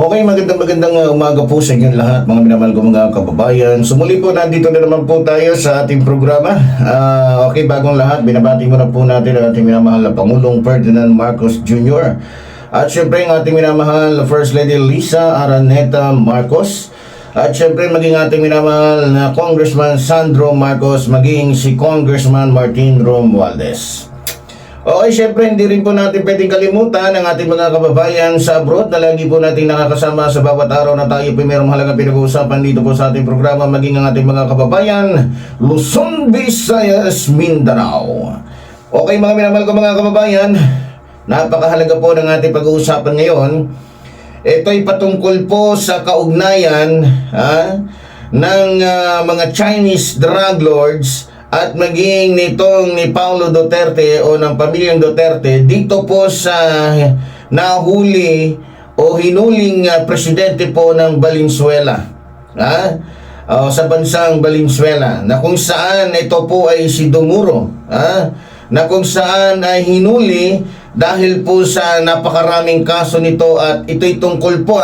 Okay, magandang umaga po sa inyong lahat, mga minamahal ko mga kababayan. So muli po, nandito na naman po tayo sa ating programa. Okay, bagong lahat, binabati muna po natin ang ating minamahal na Pangulong Ferdinand Marcos Jr. At syempre ang ating minamahal na First Lady Lisa Araneta Marcos. At syempre maging ating minamahal na Congressman Sandro Marcos, maging si Congressman Martin Romualdez. Okay, syempre hindi rin po natin pwedeng kalimutan ang ating mga kababayan sa abroad na lagi po natin nakakasama sa bawat araw na tayo po mayroong mahalagang pinag-uusapan dito po sa ating programa, maging ang ating mga kababayan Luzon, Visayas, Mindanao. Okay mga minamahal ko mga kababayan, napakahalaga po ng ating pag-uusapan ngayon. Ito'y patungkol po sa kaugnayan ng mga Chinese drug lords at maging nitong ni Paulo Duterte o ng pamilyang Duterte dito po sa nahuli o hinuling presidente po ng Valenzuela, sa bansang Valenzuela, na kung saan ito po ay si Dumuro, na kung saan ay hinuli dahil po sa napakaraming kaso nito at ito'y tungkol po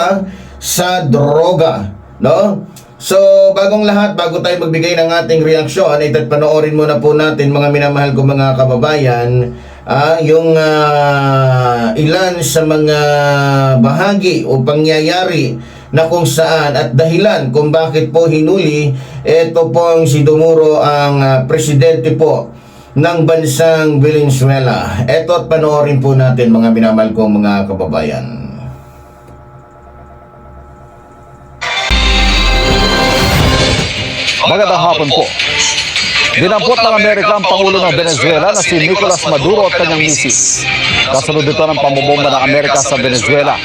sa droga, no? So, bagong lahat, bago tayo magbigay ng ating reaksyon, ito't panoorin muna po natin mga minamahal ko mga kababayan, yung ilan sa mga bahagi o pangyayari na kung saan at dahilan kung bakit po hinuli ito pong si Dumuro ang presidente po ng bansang Valenzuela. Ito't panoorin po natin mga minamahal ko mga kababayan. Magandang hapon po. Dinampot ng Amerika ang Pangulo ng Venezuela na si Nicolas Maduro at kanyang misis. Kasunod dito ng pamubomba ng Amerika sa Venezuela.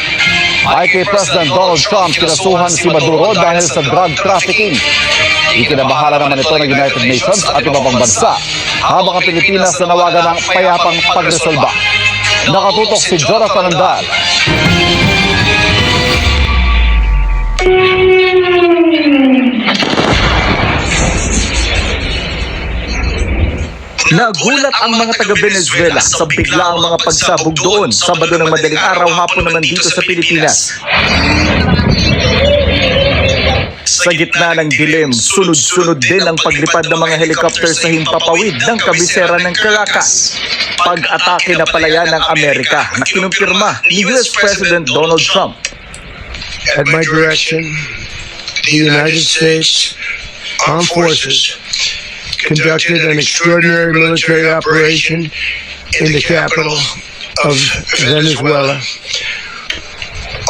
Ay kay President Donald Trump, kinasuhan si Maduro dahil sa drug trafficking. Ikinabahala naman ito ng United Nations at iba pang bansa, habang ang Pilipinas nanawagan ng payapang pagresolba. Nakatutok si Jonathan Andal. Nagulat ang mga taga-Venezuela sa biglaang mga pagsabog doon Sabado ng madaling araw, hapon naman dito sa Pilipinas. Sa gitna ng dilim, sunod-sunod din ang paglipad ng mga helicopter sa himpapawid ng kabisera ng Caracas. Pag-atake na palaya ng Amerika na kinumpirma ni US President Donald Trump. At my direction, the United States Armed Forces conducted an extraordinary military operation in the capital of Venezuela.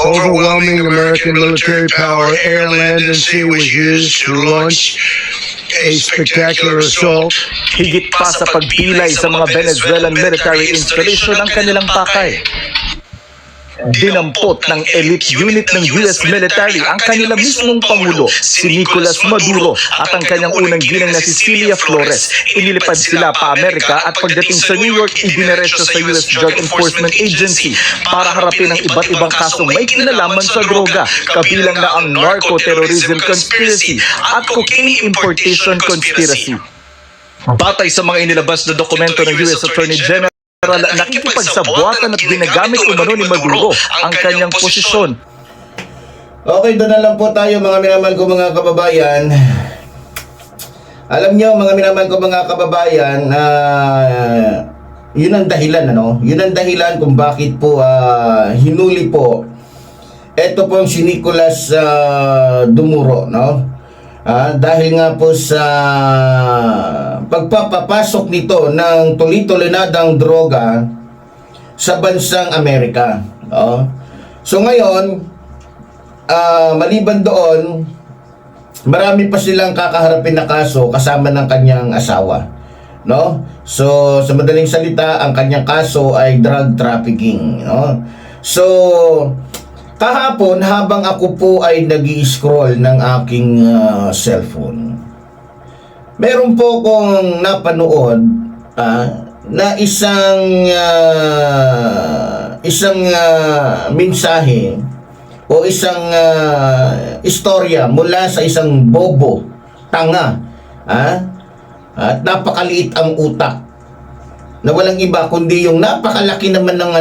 Overwhelming American military power, air, land, and sea was used to launch a spectacular assault. Higit pa sa pagpilay sa mga Venezuelan military installation ang kanilang pakay. Dinampot ng elite unit ng US military ang kanila mismong Pangulo, si Nicolas Maduro, at ang kanyang unang ginang na si Celia Flores. Inilipad sila pa Amerika at pagdating sa New York, idinaretso sa US Drug Enforcement Agency para harapin ang iba't ibang kasong may kinalaman sa droga, kabilang na ang narco-terrorism conspiracy at cocaine importation conspiracy. Batay sa mga inilabas na dokumento ng US Attorney General, nakikipagsabwatan at ginagamit umano ni Maduro ang kanyang posisyon. Okay, doon na lang po tayo mga minamahal ko mga kababayan. Alam niyo mga minamahal ko mga kababayan, yun ang dahilan, yun ang dahilan kung bakit po hinuli po eto pong si Nicolas Dumuro, dahil nga po sa pagpapapasok nito ng tuloy-tuloy-nadang droga sa bansang Amerika. So ngayon, maliban doon, marami pa silang kakaharapin na kaso kasama ng kanyang asawa. So sa madaling salita, ang kanyang kaso ay drug trafficking. So kahapon, habang ako po ay nag-i-scroll ng aking cellphone, meron po kong napanood na isang mensahe o isang istorya mula sa isang bobo, tanga, at napakaliit ang utak. na walang iba kundi yung napakalaki naman ng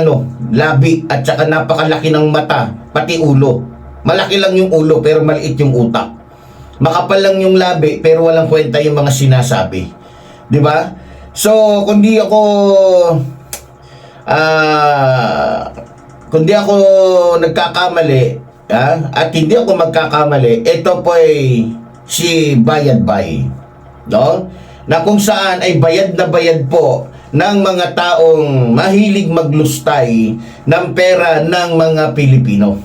labi at saka napakalaki ng mata, pati ulo. Malaki lang yung ulo pero maliit yung utak. Makapal lang yung labi pero walang kwenta yung mga sinasabi. 'Di ba? So, kundi ako nagkakamali, at hindi ako magkakamali, ito po ay si Bayad Bay, no? Na kung saan ay bayad na bayad po ng mga taong mahilig maglustay ng pera ng mga Pilipino.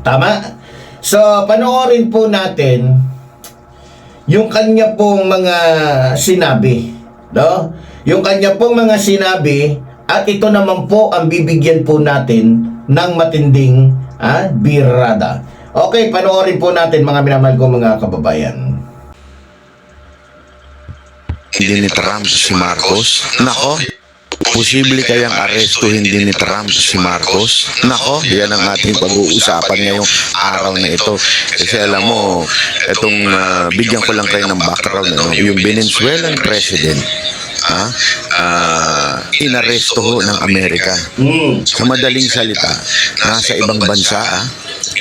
Tama? So, panoorin po natin yung kanya pong mga sinabi, no? Yung kanya pong mga sinabi, at ito naman po ang bibigyan po natin ng matinding birada. Okay, panoorin po natin mga minamahal ko mga kababayan. Hindi ni Trump si Marcos? Nako, posible kayang arestuhin din ni Trump si Marcos? Nako, yan ang ating pag-uusapan ngayong araw na ito. Kasi alam mo, itong bigyan ko lang kayo ng background, no? Yung Venezuelan president, inaresto ho ng Amerika. Sa madaling salita, nasa ibang bansa,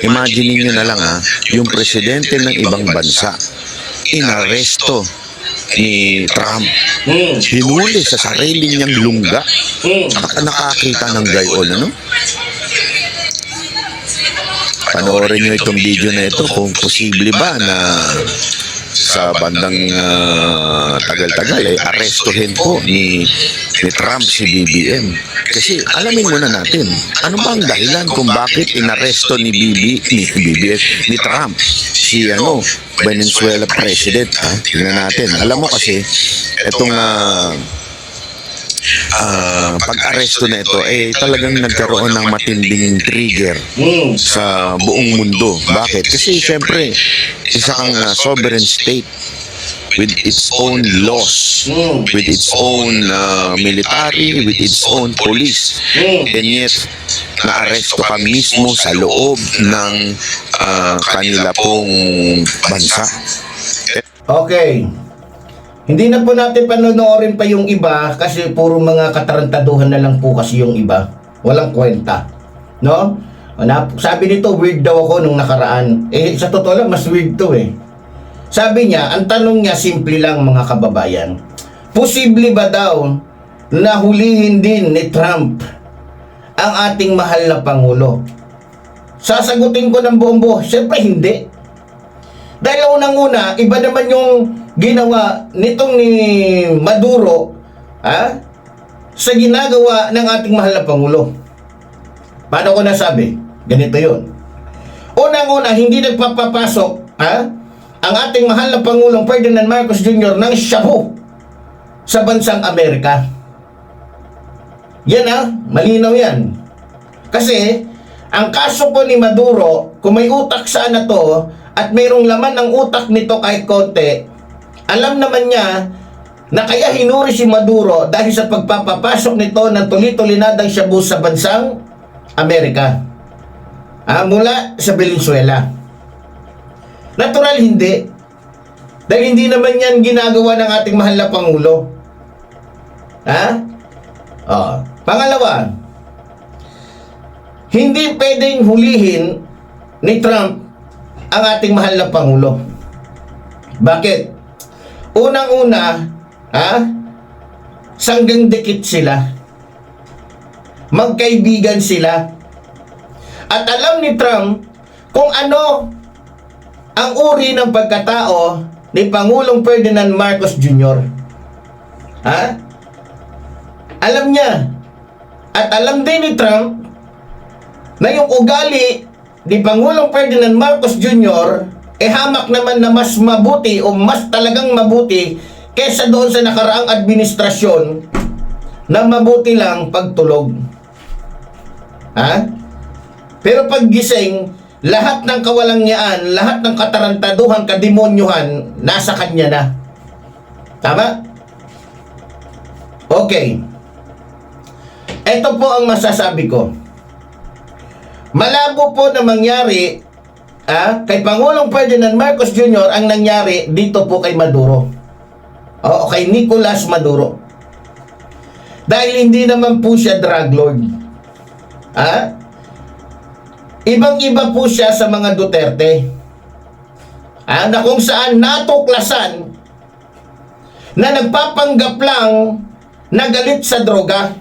imagine niyo na lang, yung presidente ng ibang bansa, inaresto ni Trump. Hinuli sa sarili niyang lungga. Nakakita ng gayon, ano? Panoorin niyo itong video na ito kung posible ba na sa bandang tagal-tagal ay arestuhin po ni Trump si BBM. Kasi alamin muna natin, ano ba ang dahilan kung bakit inaresto ni BBM, ni Trump si Venezuela president, tingnan natin. Alam mo kasi itong pag-aresto na ito talagang nagkaroon ng matinding trigger sa buong mundo. Bakit? Kasi syempre isa kang sovereign state with its own laws, with its own military, with its own police, and yet naaresto ka mismo sa loob ng kanila pong bansa. Okay. Hindi na po natin panonoorin pa yung iba kasi puro mga katarantaduhan na lang po kasi yung iba. Walang kwenta. No? Sabi nito, weird daw ako nung nakaraan. Sa totoo lang, mas weird to eh. Sabi niya, ang tanong niya, simple lang mga kababayan. Posible ba daw na hulihin din ni Trump ang ating mahal na Pangulo? Sasagutin ko ng buong buo, siyempre hindi. Dahil unang-una, iba naman yung ginawa nitong ni Maduro sa ginagawa ng ating mahal na Pangulo. Paano ko nasabi? Ganito yun. Unang-una, hindi nagpapapasok ang ating mahal na Pangulong Ferdinand Marcos Jr. ng shabu sa bansang Amerika. Yan malinaw yan. Kasi, ang kaso po ni Maduro, kung may utak sana to, at mayroong laman ng utak nito kahit konti, alam naman niya na kaya hinuri si Maduro dahil sa pagpapapasok nito ng tuli-tulinadang shabu sa bansang Amerika. Mula sa Venezuela. Natural hindi. Dahil hindi naman yan ginagawa ng ating mahal na Pangulo. Pangalawa, hindi pwedeng hulihin ni Trump ang ating mahal na Pangulo. Bakit? Unang-una, sanggang dikit sila. Magkaibigan sila. At alam ni Trump kung ano ang uri ng pagkatao ni Pangulong Ferdinand Marcos Jr. Alam niya. At alam din ni Trump na yung ugali ni Pangulong Ferdinand Marcos Jr. hamak naman na mas mabuti o mas talagang mabuti kesa doon sa nakaraang administrasyon na mabuti lang pagtulog. Pero paggising, lahat ng kawalangyaan, lahat ng katarantaduhan, kademonyuhan, nasa kanya na. Tama? Okay. Ito po ang masasabi ko. Malabo po na mangyari kay Pangulong Ferdinand Marcos Jr. ang nangyari dito po kay Maduro. O kay Nicolas Maduro. Dahil hindi naman po siya drug lord. ibang-iba po siya sa mga Duterte. Na kung saan natuklasan na nagpapanggap lang na galit sa droga.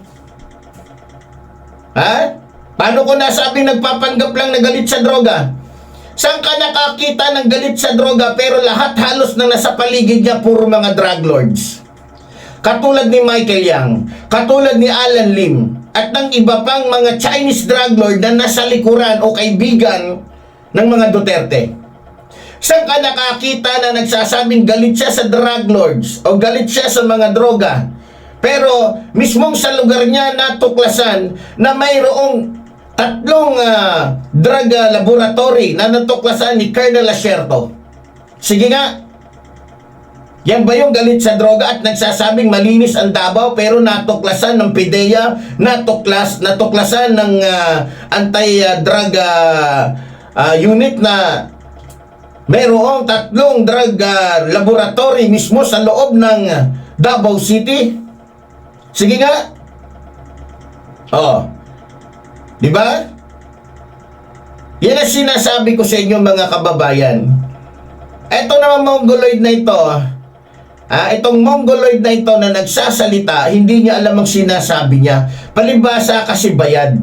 Paano ko nasabing nagpapanggap lang na galit sa droga? Saan ka nakakita ng galit sa droga pero lahat halos na nasa paligid niya puro mga drug lords? Katulad ni Michael Yang, katulad ni Alan Lim, at ng iba pang mga Chinese drug lord na nasa likuran o kaibigan ng mga Duterte. Saan ka nakakita na nagsasabing galit siya sa drug lords o galit siya sa mga droga? Pero mismong sa lugar niya natuklasan na mayroong 3 drug laboratory na natuklasan ni Colonel Asierto. Sige nga, yan ba yung galit sa droga at nagsasabing malinis ang Davao pero natuklasan ng PIDEA, natuklasan ng anti-drug unit na mayroong 3 drug laboratory mismo sa loob ng Davao City? Sige nga. Di ba? Yan ang sinasabi ko sa inyo mga kababayan. Ito naman mongoloid na ito. Itong mongoloid na ito na nagsasalita, hindi niya alam ang sinasabi niya. Palibasa kasi bayad.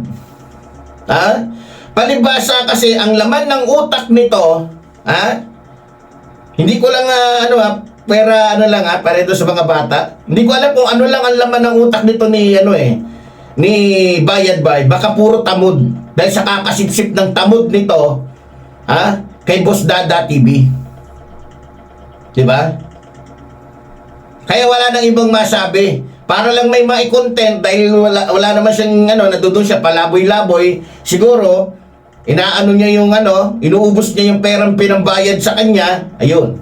Palibasa kasi ang laman ng utak nito, hindi ko lang para para ito sa mga bata. Hindi ko alam kung ano lang ang laman ng utak nito ni ni Bayad Bay. Baka puro tamod dahil sa kakasipsip ng tamod nito kay Boss Dada TV. Di ba? Kaya wala nang ibang masabi. Para lang may mai-content dahil wala naman siyang nandoon siya palaboy-laboy. Siguro inaano niya yung inuubos niya yung perang pinambayad sa kanya. Ayun.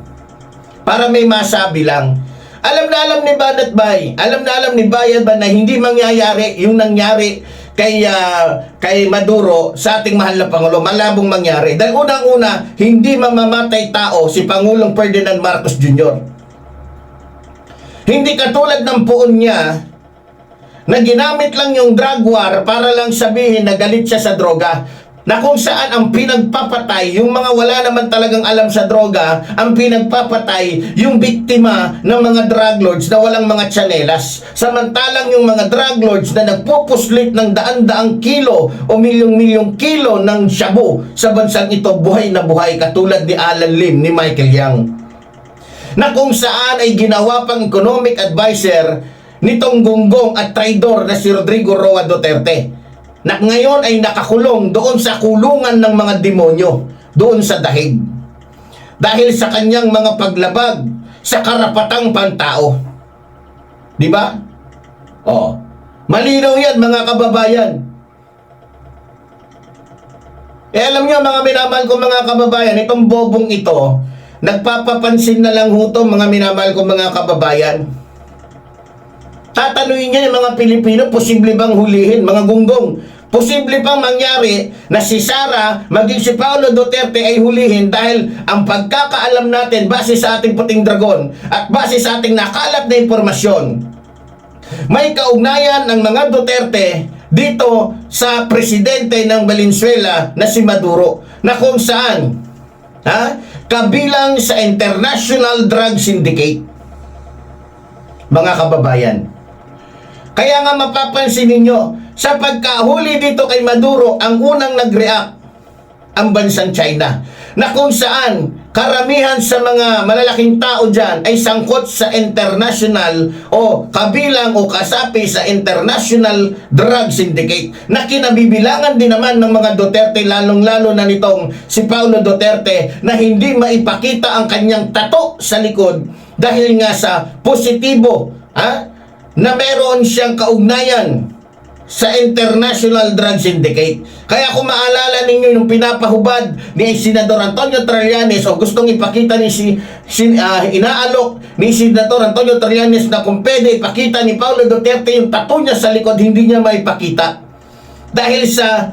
Para may masabi lang. Alam na alam ni Banat Bay, alam na alam ni Bayad ba na hindi mangyayari yung nangyari kay Maduro sa ating mahal na Pangulo. Malabong mangyari. Dahil unang-una, hindi mamamatay tao si Pangulong Ferdinand Marcos Jr. Hindi katulad ng poon niya na ginamit lang yung drug war para lang sabihin na galit siya sa droga. Na kung saan ang pinagpapatay, yung mga wala naman talagang alam sa droga, ang pinagpapatay, yung biktima ng mga drug lords na walang mga tsanelas. Samantalang yung mga drug lords na nagpupuslit ng daan-daang kilo o milyong-milyong kilo ng shabu sa bansang ito, buhay na buhay, katulad ni Alan Lim, ni Michael Yang. Na kung saan ay ginawa pang economic advisor nitong gunggong at traidor na si Rodrigo Roa Duterte. Na ngayon ay nakakulong doon sa kulungan ng mga demonyo, doon sa dahig. Dahil sa kanyang mga paglabag sa karapatang pantao. Di ba? Malinaw yan mga kababayan. Alam niyo mga minamahal ko mga kababayan, itong bobong ito, nagpapapansin na lang ho to mga minamahal ko mga kababayan. Tatanungin niya yung mga Pilipino, posible bang hulihin? Mga gunggong, posible bang mangyari na si Sara, maging si Paulo Duterte ay hulihin dahil ang pagkakaalam natin base sa ating puting dragon at base sa ating nakalat na impormasyon, may kaugnayan ng mga Duterte dito sa presidente ng Valenzuela na si Maduro, na kung saan kabilang sa International Drug Syndicate. Mga kababayan, kaya nga mapapansin ninyo, sa pagkahuli dito kay Maduro, ang unang nag-react ang bansang China, na kung saan karamihan sa mga malalaking tao dyan ay sangkot sa international o kabilang o kasapi sa International Drug Syndicate, na kinabibilangan din naman ng mga Duterte, lalong-lalo na nitong si Paulo Duterte, na hindi maipakita ang kanyang tato sa likod dahil nga sa positibo na meron siyang kaugnayan sa International Drug Syndicate. Kaya kung maalala ninyo yung pinapahubad ni Senador Antonio Trillanes, o gustong ipakita ni inaalok ni Senador Antonio Trillanes na kung pwede ipakita ni Paulo Duterte yung tattoo niya sa likod, hindi niya maipakita. Dahil sa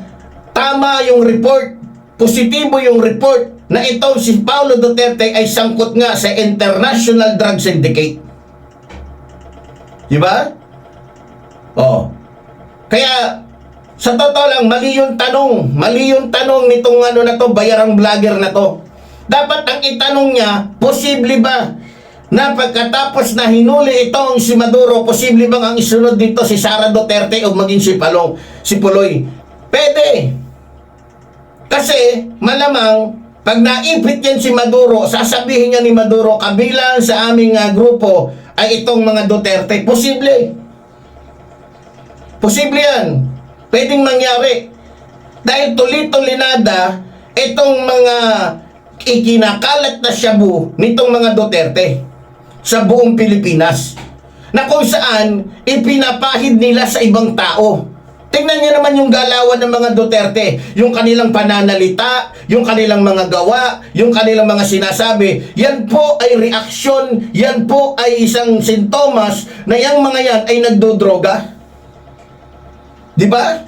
tama yung report, positibo yung report na itong si Paulo Duterte ay sangkot nga sa International Drug Syndicate. Diba? Kaya Sa totoo lang, mali yung tanong. Mali yung tanong nitong ano na to, bayarang vlogger na to. Dapat ang itanong niya, posible ba na pagkatapos na hinuli itong si Maduro, posible bang ang isunod dito si Sara Duterte o maging si Puloy? Pwede. Kasi malamang pag naipit yan si Maduro, sasabihin niya ni Maduro, kabilang sa aming grupo ay itong mga Duterte. Posible. Posible yan. Pwedeng mangyari. Dahil tulit-tulinada itong mga ikinakalat na shabu nitong mga Duterte sa buong Pilipinas, na kung saan ipinapahid nila sa ibang tao. Tingnan niyo naman yung galawan ng mga Duterte, yung kanilang pananalita, yung kanilang mga gawa, yung kanilang mga sinasabi. Yan po ay reaksyon, yan po ay isang sintomas na yung mga yan ay nagdodroga. Di ba?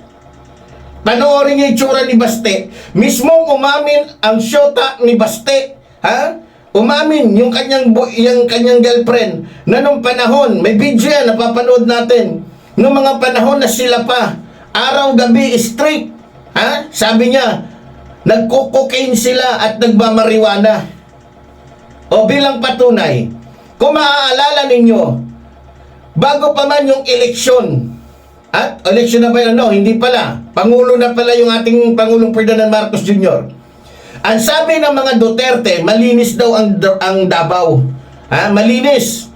Panoorin niyo yung tsura ni Baste. Mismong umamin ang syota ni Baste. Ha? Umamin yung kanyang girlfriend na nung panahon, may video yan, napapanood natin. Nung mga panahon na sila pa, araw-gabi straight. Ha? Sabi niya, nagko-cocaine sila at nagmamariwana. O bilang patunay, kung maaalala ninyo, bago pa man yung eleksyon, at eleksyon na ba yun? No, hindi pala. Pangulo na pala yung ating Pangulong Ferdinand Marcos Jr. Ang sabi ng mga Duterte, malinis daw ang Davao. Ha? Malinis.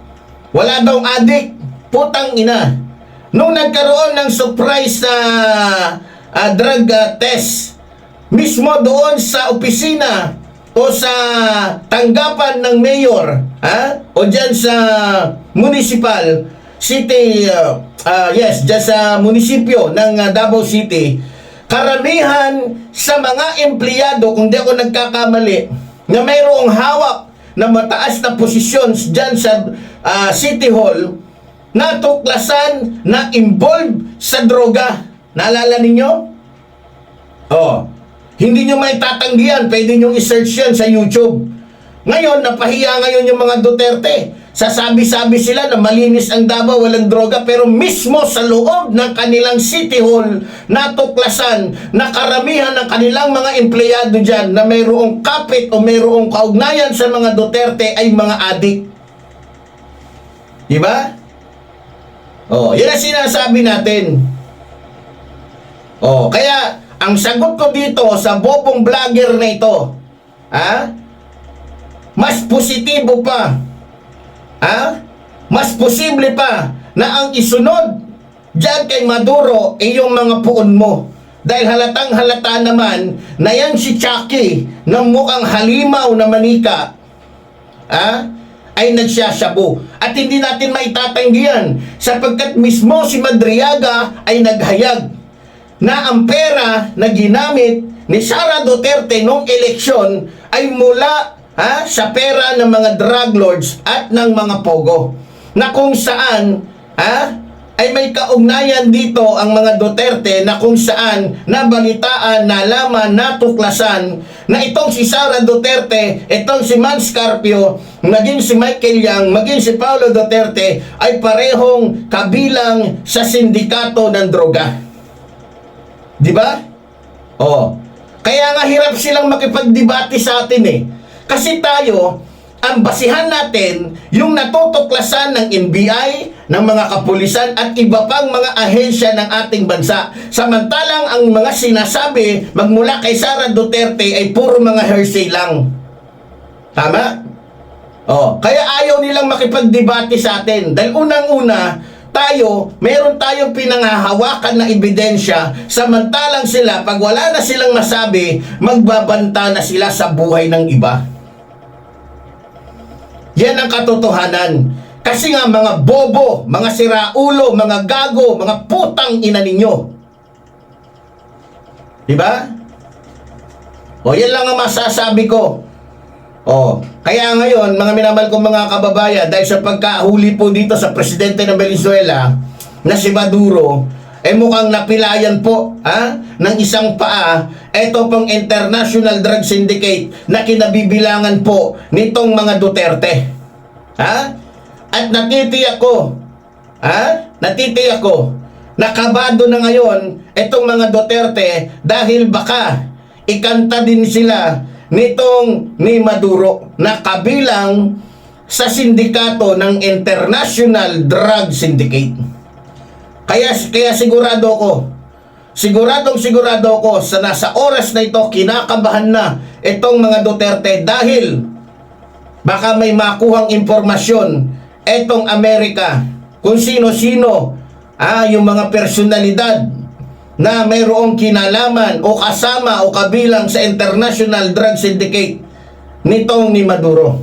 Wala daw adik. Putang ina. Nung nagkaroon ng surprise drug test, mismo doon sa opisina o sa tanggapan ng mayor, ha? O dyan sa municipal city, dyan sa munisipyo ng Davao City, karamihan sa mga empleyado, kung di ako nagkakamali, na mayroong hawak na mataas na posisyon dyan sa City Hall, natuklasan na involved sa droga. Naalala ninyo? Oh, hindi nyo may tatanggihan, pwede nyo i-search yan sa YouTube. Ngayon, napahiya ngayon yung mga Duterte. Sasabi-sabi sila na malinis ang Davao, walang droga, pero mismo sa loob ng kanilang City Hall, natuklasan na karamihan ng kanilang mga empleyado dyan na mayroong kapit o mayroong kaugnayan sa mga Duterte ay mga adik. Diba? Oh, yan ang sinasabi natin. Oh, kaya ang sagot ko dito sa bobong vlogger na ito, mas positibo pa, mas posible pa na ang isunod diyan kay Maduro ay yung mga puon mo. Dahil halatang halata naman na yan si Chucky na mukhang halimaw na manika, ay nagsyasabu. At hindi natin maitatanggihan sapagkat mismo si Madriaga ay naghayag na ang pera na ginamit ni Sara Duterte noong eleksyon ay mula sa pera ng mga drug lords at ng mga pogo, na kung saan ay may kaugnayan dito ang mga Duterte, na kung saan nabalitaan, nalaman, natuklasan na itong si Sara Duterte, itong si Mans Carpio, maging si Michael Yang, maging si Paulo Duterte ay parehong kabilang sa sindikato ng droga. Di ba? Oh. Kaya nga hirap silang makipagdebate sa atin eh. Kasi tayo, ang basihan natin, yung natutuklasan ng NBI, ng mga kapulisan at iba pang mga ahensya ng ating bansa. Samantalang ang mga sinasabi magmula kay Sara Duterte ay puro mga hearsay lang. Tama? Oh, kaya ayaw nilang makipagdebate sa atin. Dahil unang-una, meron tayong pinanghahawakan na ebidensya, samantalang sila, pag wala na silang masabi, magbabanta na sila sa buhay ng iba. Yan ang katotohanan. Kasi nga mga bobo, mga siraulo, mga gago, mga putang ina ninyo. Diba? O yan lang ang masasabi ko. O, kaya ngayon, mga minamahal kong mga kababayan, dahil sa pagkahuli po dito sa presidente ng Venezuela, na si Maduro, mukhang napilayan po ng isang paa ito pong International Drug Syndicate na kinabibilangan po nitong mga Duterte. At natitiyak ko nakabado na ngayon itong mga Duterte dahil baka ikanta din sila nitong ni Maduro na kabilang sa sindikato ng International Drug Syndicate. Kaya sigurado ko sa nasa oras na ito, kinakabahan na itong mga Duterte dahil baka may makuhang impormasyon etong Amerika kung sino-sino yung mga personalidad na mayroong kinalaman o kasama o kabilang sa International Drug Syndicate nitong ni Maduro.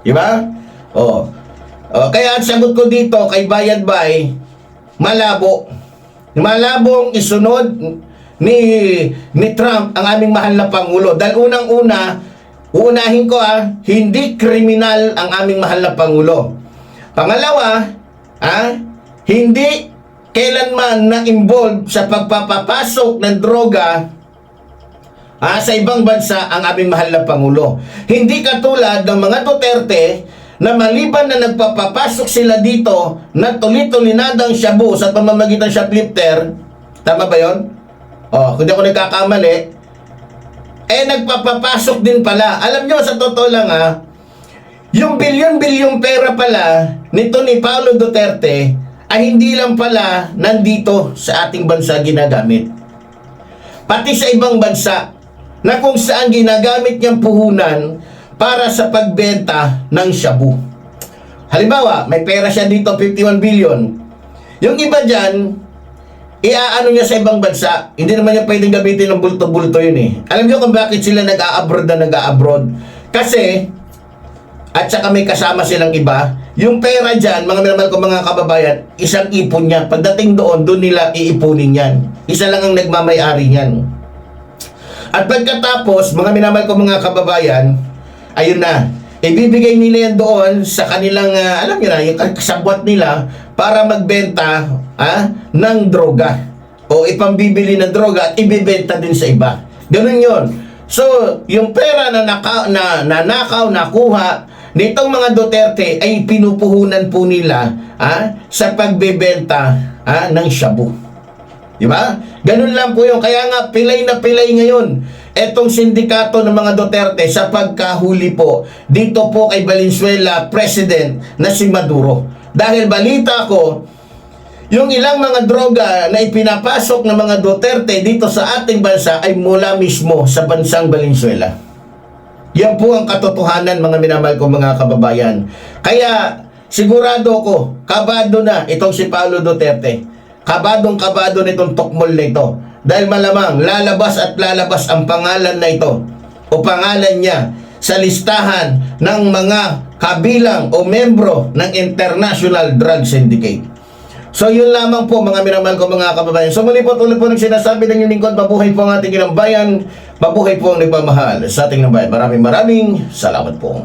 Diba? Kaya ang sagot ko dito kay Bayad Bay, malabo. Malabong isunod ni Trump ang aming mahal na Pangulo. Dahil uunahin ko hindi kriminal ang aming mahal na Pangulo. Pangalawa, hindi kailanman na-involved sa pagpapapasok ng droga sa ibang bansa ang aming mahal na Pangulo. Hindi katulad ng mga Duterte na maliban na nagpapapasok sila dito na tulit-tulinadang shabu sa pamamagitan shoplifter. Tama ba yun? Kung di ako nagkakamali, nagpapapasok din pala. Alam nyo, sa totoo lang yung bilyon-bilyong pera pala nito ni Paulo Duterte ay hindi lang pala nandito sa ating bansa ginagamit. Pati sa ibang bansa na kung saan ginagamit niyang puhunan para sa pagbenta ng shabu. Halimbawa, may pera siya dito, 51 billion. Yung iba dyan, iaano niya sa ibang bansa. Hindi naman niya pwedeng gamitin ng bulto-bulto yun Alam niyo kung bakit sila nag-a-abroad? Kasi, at saka may kasama silang iba, yung pera dyan, mga minamahal ko mga kababayan, isang ipon niya. Pagdating doon nila iipunin yan. Isa lang ang nagmamay-ari niyan. At pagkatapos, mga minamahal ko mga kababayan, ayun na, ibibigay nila yan doon sa kanilang, alam nyo na, yung kasabwat nila para magbenta ng droga. O ipambibili ng droga at ibibenta din sa iba. Ganun yon. So, yung pera na nanakaw, nakuha nitong mga Duterte ay pinupuhunan po nila sa pagbebenta ng shabu. Diba? Ganun lang po yun. Kaya nga, pilay na pilay ngayon etong sindikato ng mga Duterte sa pagkahuli po dito po kay Valenzuela President na si Maduro. Dahil balita ko, yung ilang mga droga na ipinapasok ng mga Duterte dito sa ating bansa ay mula mismo sa bansang Valenzuela. Yan po ang katotohanan, mga minamahal ko mga kababayan. Kaya sigurado ko, kabado na itong si Paulo Duterte. Kabadong-kabado nitong tukmol na ito. Dahil malamang lalabas at lalabas ang pangalan na ito o pangalan niya sa listahan ng mga kabilang o membro ng International Drug Syndicate. So yun lamang po mga minamahal ko mga kababayan. So muli po tulad po ng sinasabi ng inyong lingkod, mabuhay po ang ating inang bayan, mabuhay po ang nagmamahal sa ating inang bayan. Maraming salamat po.